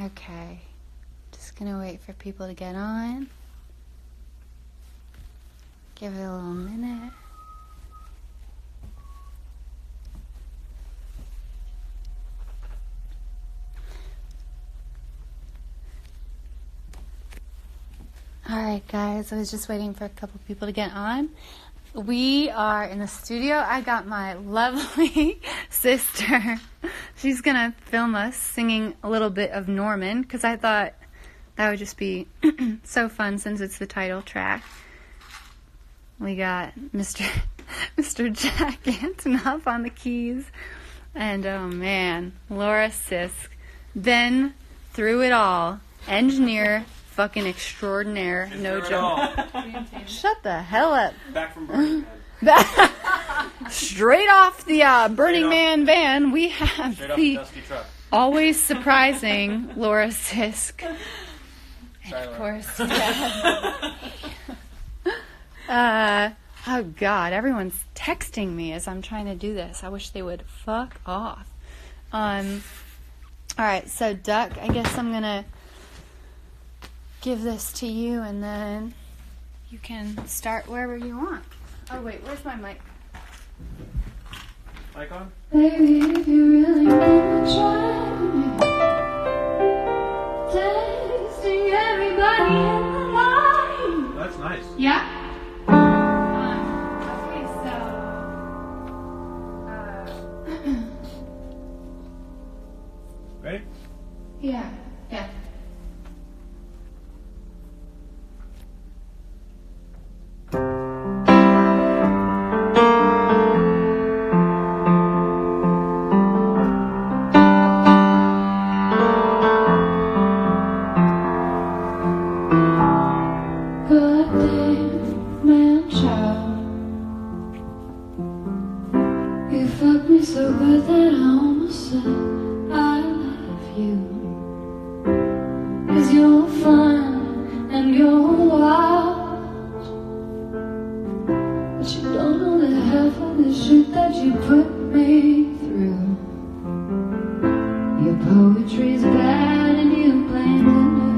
Okay. Just gonna wait for people to get on. Give it a little minute. Alright guys, I was just waiting for a couple people to get on. We are in the studio. I got my lovely sister. She's gonna film us singing a little bit of Norman, because I thought that would just be so fun since it's the title track. We got Mr. Jack Antonoff on the keys. And oh man, Laura Sisk. Ben through it all. Engineer fucking extraordinaire. No joke. Shut the hell up. Back from Burning Man. Straight off the Burning Man van, we have the dusty truck. always surprising Laura Sisk. And of course, oh God, everyone's texting me as I'm trying to do this. I wish they would fuck off. Alright, so Duck, I guess I'm gonna give this to you and then you can start wherever you want. Oh wait, where's my mic? Mic on? Baby, if you really wanna try me, tasting everybody in the line. That's nice. Yeah? Okay, so Ready? yeah. Goddamn man child, you fucked me so good that I almost said I love you. 'Cause you're fun and you're wild, but you don't know the half of the shit that you put me through. Your poetry's bad and you blame the news.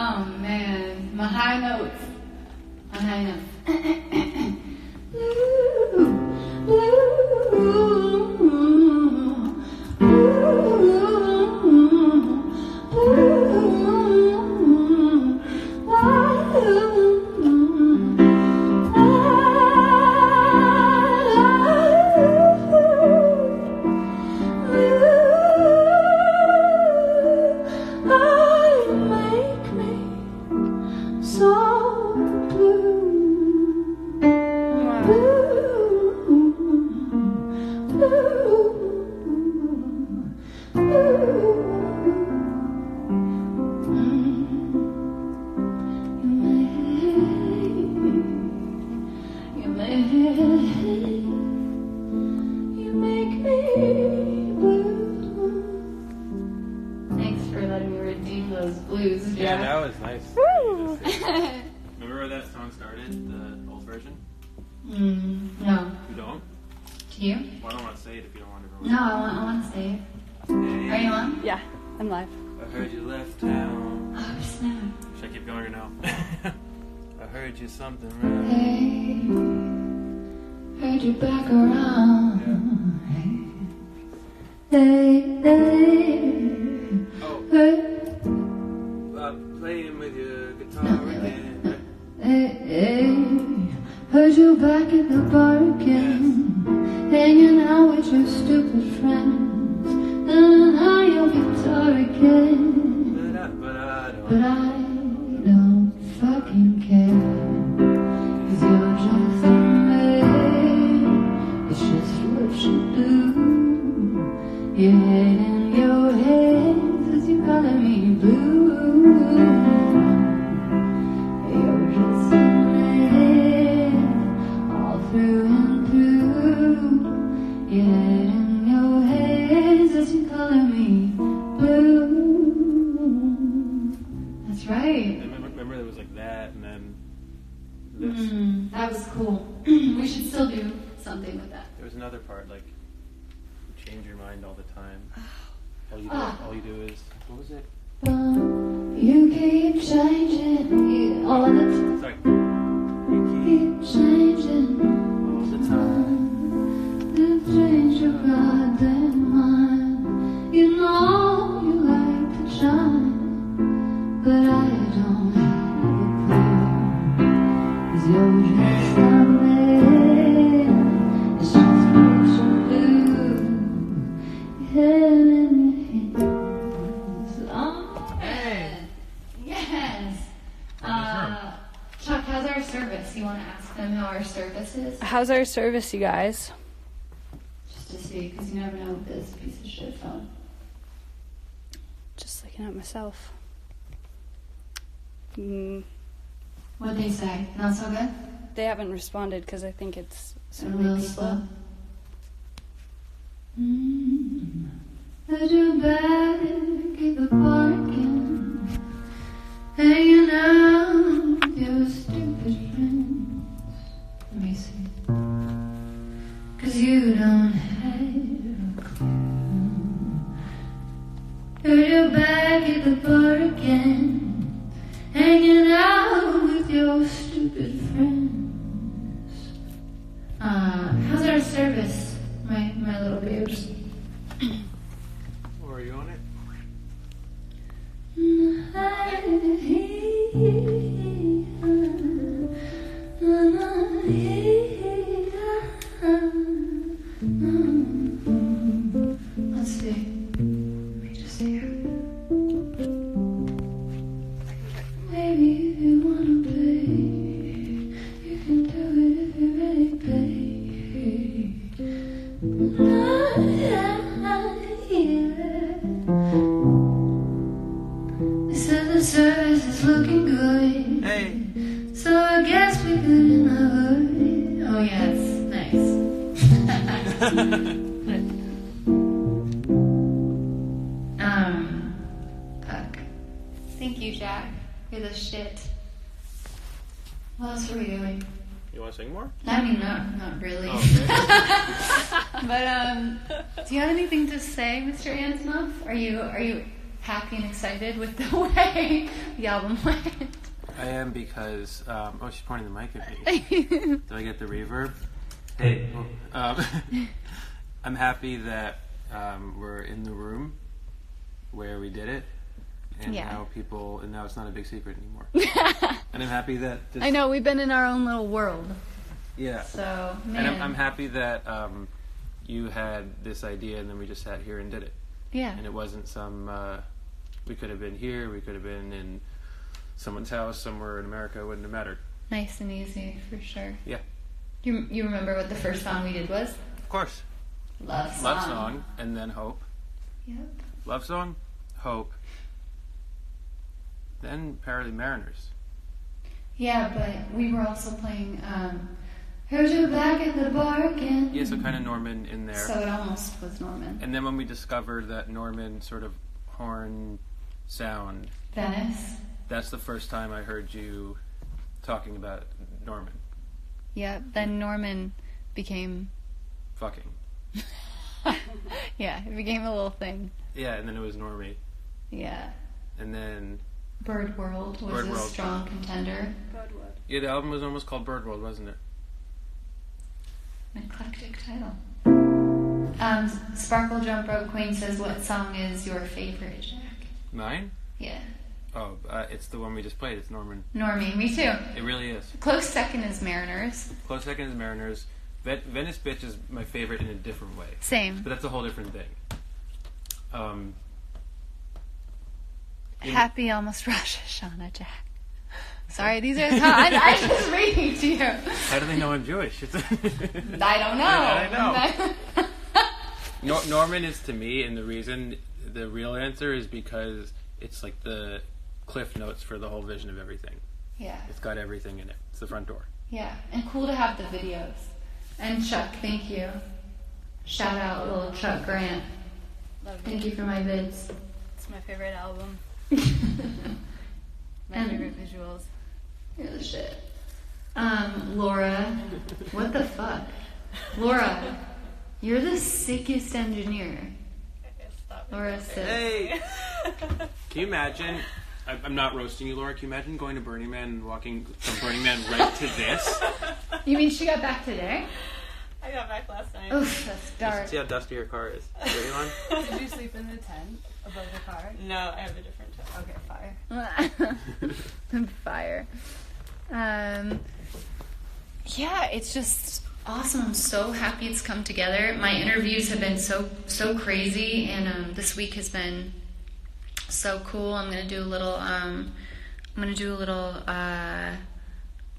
Oh man, my high notes. My high notes. Thanks for letting me redeem those blues, Jack. Yeah, that was nice. Remember where that song started? The old version? No. You don't? Do you? Well, I don't want to say it if you don't want to. No, I want to say it. Hey, Are you on? Yeah, I'm live. I heard you left town. Oh, snap. Should I keep going or no? I heard you something right. Hey, heard you back around. Hey, hey, Oh, hey, playing with your guitar again. hey, heard you back at the bar again, hanging out with your stupid friends, learning how your guitar again. But I don't. But I don't fucking care, 'cause you're just a man. It's just what you do. Your head in your hands as you're calling me blue. You're just a man, all through and through. Your head in your hands as you're calling me blue. That's right. Remember there was like that and then this. That was cool. We should still do something with that. There was another part like you change your mind all the time. All you do is what was it? You keep changing, all the time. Sorry. Keep changing, All the time. you change your goddamn mind. You know you like to shine, but I don't have a clue. 'Cause you're just a man. It's just what you do. Your head in your hands. Hey. Yes. Chuck, how's our service? You want to ask them how our service is? How's our service, you guys? Just to see, because you never know with this piece of shit phone. Just looking at myself. What'd they say? Not so good? They haven't responded because I think it's so A many little people. slow. Heard you back at the parking, hanging out with your stupid friends. Let me see. 'Cause you don't have a clue. Heard you back at the bar again, hanging out with your stupid friends. How's our service, my little babes? Or are you on it? Let's see. Let me just hear. Maybe if you wanna play, you can do it if you're ready, babe. They said the service is looking good, Hey. so I guess we could in a hurry. Oh, yes. Nice. Fuck. Thank you, Jack. You're the shit. What else are we doing? You want to sing more? I mean, not really. Oh, okay. But do you have anything to say, Mr. Antonoff? Are you happy and excited with the way the album went. I am because she's pointing the mic at me. Do I get the reverb? Hey. I'm happy that we're in the room where we did it, and now it's not a big secret anymore. And I'm happy that I know we've been in our own little world. Yeah. So, man. And I'm happy that you had this idea, and then we just sat here and did it. Yeah. And it wasn't some. We could have been here. We could have been in someone's house somewhere in America. It wouldn't have mattered. Nice and easy, for sure. Yeah. You remember what the first song we did was? Of course. Love Song. Love Song, and then Hope. Yep. Love Song, Hope, then Apparently Mariners. Yeah, but we were also playing Heard You Back at the Bar Again. Yeah, so kind of Norman in there. So it almost was Norman. And then when we discovered that Norman sort of horn sound, Venice. that's the first time I heard you talking about Norman. Yeah, then Norman became... Fucking. Yeah, it became a little thing. Yeah, and then it was Normie. Yeah. And then... Bird World was Bird a World. strong contender. Birdwood. Yeah, the album was almost called Bird World, wasn't it? An eclectic title. Sparkle Jump Rope Queen says, what song is your favorite, Jack? Mine? Yeah. Oh, it's the one we just played. It's Norman. Normie, me too. It really is. Close second is Mariners. Close second is Mariners. Venice Bitch is my favorite in a different way. Same. But that's a whole different thing. Happy almost Rosh Hashanah, Jack. Sorry, these are I just reading to you. How do they know I'm Jewish? I don't know. I know. Norman is to me, and the real answer is because it's like the cliff notes for the whole vision of everything. Yeah. It's got everything in it. It's the front door. Yeah, and cool to have the videos. And Chuck, thank you. Shout out little Chuck Grant. Love Thank you for my vids. It's my favorite album. My And- favorite visuals. You're the shit. Laura, what the fuck? Laura, you're the sickest engineer. Laura said. Hey! Can you imagine? I'm not roasting you, Laura. Can you imagine going to Burning Man and walking from Burning Man right to this? You mean she got back today? I got back last night. Oof, that's dark. See how dusty your car is. Ready, Lon? Did you sleep in the tent above the car? No, I have a different tent. Okay, fire. Fire. Yeah, it's just awesome. I'm so happy it's come together. My interviews have been so crazy, and this week has been so cool. I'm gonna do a little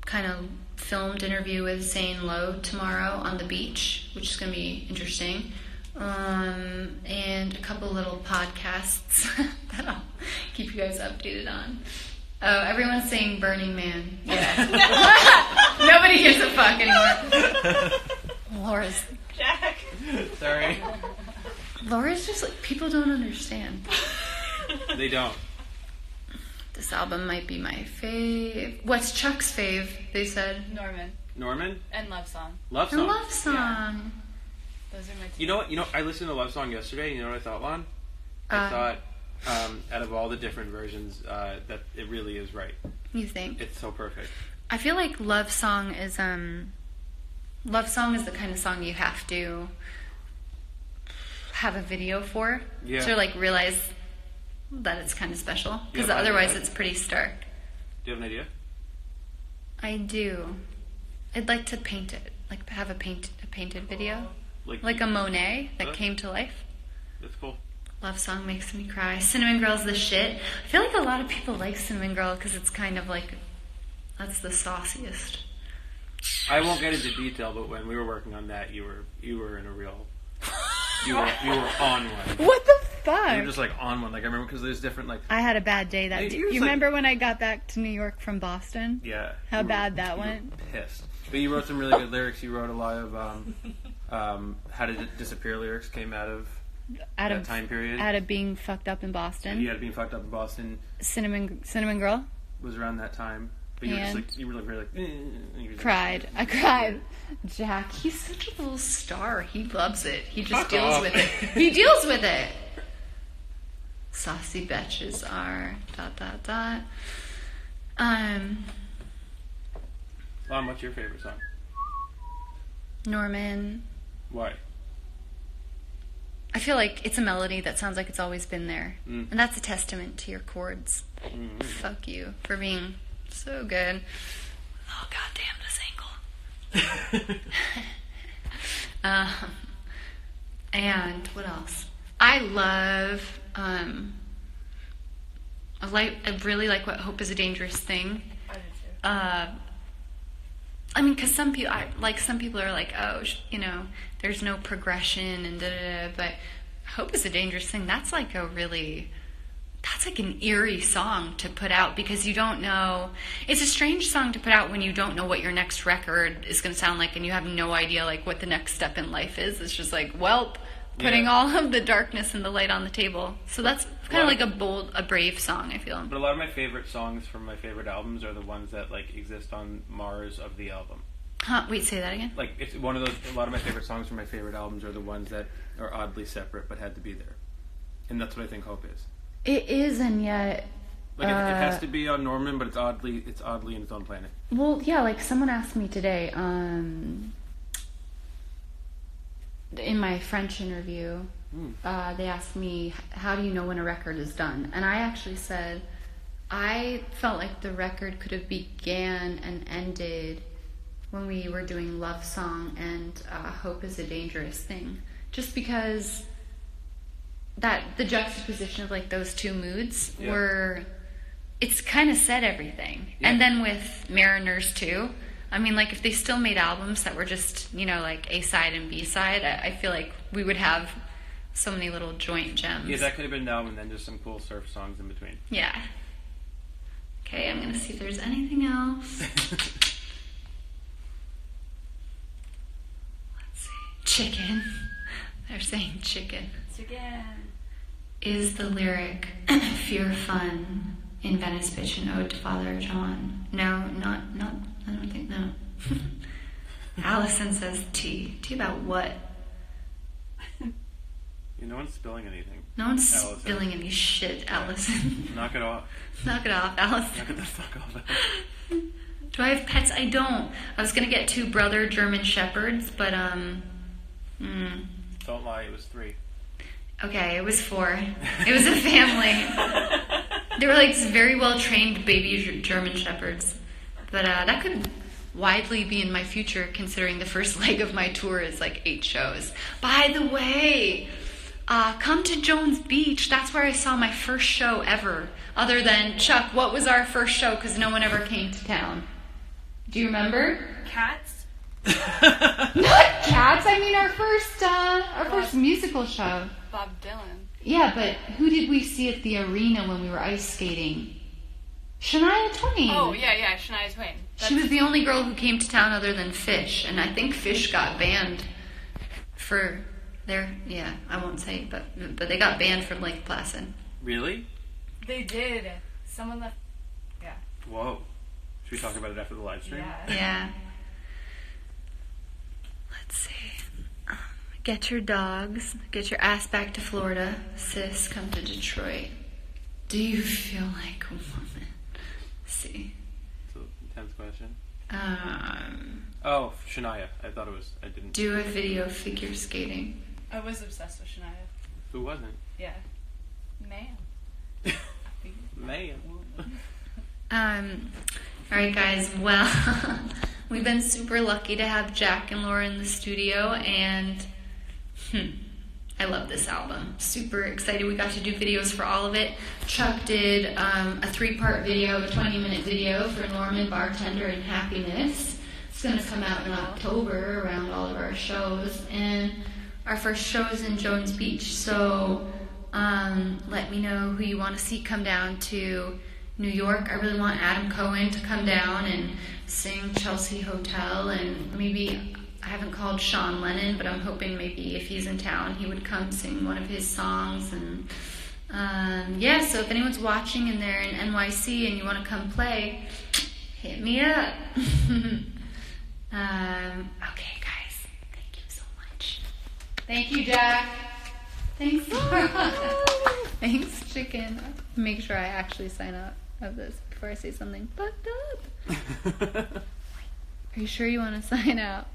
kind of filmed interview with Saying Low tomorrow on the beach, which is gonna be interesting. And a couple little podcasts that I'll keep you guys updated on. Oh, everyone's saying Burning Man. Yeah. Nobody gives a fuck anymore. Laura's Jack. Sorry. Laura's just like, people don't understand. They don't. This album might be my fave. What's Chuck's fave? They said. Norman. Norman? And Love Song. Love Her Song. love song. Those are my two. You know what? I listened to Love Song yesterday. You know what I thought, Lon? I thought, out of all the different versions, that it really is right. You think? It's so perfect. I feel like Love Song is the kind of song you have to have a video for Yeah. to like realize that it's kind of special, because Yeah, otherwise I- it's pretty stark. Do you have an idea? I do. I'd like to paint it, like have a painted video, like a Monet that Huh? came to life. That's cool. Love Song makes me cry. Cinnamon Girl's the shit. I feel like a lot of people like Cinnamon Girl because it's kind of like, that's the sauciest. I won't get into detail, but when we were working on that, you were in a real, you were on one. What the You were fuck? just like on one. Like I remember because there's different like I had a bad day that Hey, day. you was You like- remember when I got back to New York from Boston? yeah. How you were- bad that you were went? Pissed. But you wrote some really good lyrics. You wrote a lot of How Did It Disappear lyrics came out of Out that of time period. out of being fucked up in Boston. And you had been fucked up in Boston. Cinnamon Girl Was around that time. But you were just And- like you were like very like and you were just- cried. I cried. Jack, he's such a little star. He loves it. He just Fuck deals off. with it. He deals with it. saucy betches are ... Lon, what's your favorite song? Norman. Why? I feel like it's a melody that sounds like it's always been there. And that's a testament to your chords. Fuck you for being so good. Oh, goddamn, this ankle. And what else? I love, I really like what Hope is a Dangerous Thing. I do too. I mean, because some people are like, oh, there's no progression and da-da-da, but Hope is a Dangerous Thing. That's like an eerie song to put out because you don't know. It's a strange song to put out when you don't know what your next record is going to sound like and you have no idea like what the next step in life is. It's just like, putting all of the darkness and the light on the table. So that's kind of like a brave song, I feel. But a lot of my favorite songs from my favorite albums are the ones that like exist on Mars of the album. Huh? Wait, say that again? Like it's one of those. A lot of my favorite songs from my favorite albums are the ones that are oddly separate but had to be there, and that's what I think Hope is. It is, and yet. Like it has to be on Norman, but it's oddly in its own planet. Well, yeah. Like someone asked me today. In my French interview, they asked me, how do you know when a record is done? And I actually said, I felt like the record could have began and ended when we were doing Love Song and Hope is a Dangerous Thing. Just because the juxtaposition of like those two moods it's kind of said everything. Yeah. And then with Mariners too, I mean, like, if they still made albums that were just, like, A-side and B-side, I feel like we would have so many little joint gems. Yeah, that could have been an album and then just some cool surf songs in between. Yeah. Okay, I'm going to see if there's anything else. Let's see. Chicken. They're saying chicken. Chicken. Is the lyric Fear Fun in Venice Bitch an ode to Father John? No, not I don't think, no. Allison says tea. Tea about what? No one's spilling anything. No one's spilling any shit, Allison. Knock it off. Knock it off, Allison. Knock it the fuck off. Do I have pets? I don't. I was going to get 2 brother German Shepherds, but, Don't lie, it was 3. Okay, it was 4. It was a family. They were, like, very well-trained baby German Shepherds. But that could widely be in my future, considering the first leg of my tour is like 8 shows. By the way, come to Jones Beach. That's where I saw my first show ever. Other than, Chuck, what was our first show? Because no one ever came to town. Do you remember? Cats? Not Cats. I mean our first musical show. Bob Dylan. Yeah, but who did we see at the arena when we were ice skating? Shania Twain. Oh, yeah, Shania Twain. She was the only girl who came to town other than Fish, and I think Fish got banned for their, I won't say, but they got banned from Lake Placid. Really? They did. Someone left, yeah. Whoa. Should we talk about it after the live stream? Yeah. Let's see. Get your dogs. Get your ass back to Florida. Sis, come to Detroit. Do you feel like a woman? See. It's an intense question. Oh, Shania. I thought it was. I didn't. Do a video of figure skating. I was obsessed with Shania. Who wasn't? Yeah. Man. Alright guys, well, we've been super lucky to have Jack and Laura in the studio, and I love this album. Super excited. We got to do videos for all of it. Chuck did a 3-part video, a 20-minute video for Norman, Bartender, and Happiness. It's going to come out in October around all of our shows, and our first show is in Jones Beach, so let me know who you want to see come down to New York. I really want Adam Cohen to come down and sing Chelsea Hotel, and maybe, I haven't called Sean Lennon, but I'm hoping maybe if he's in town he would come sing one of his songs. And so if anyone's watching and they're in NYC and you want to come play, hit me up. Okay guys, thank you so much. Thank you, Jack. Thanks. Thanks, chicken. Make sure I actually sign out of this before I say something fucked up. Are you sure you want to sign out?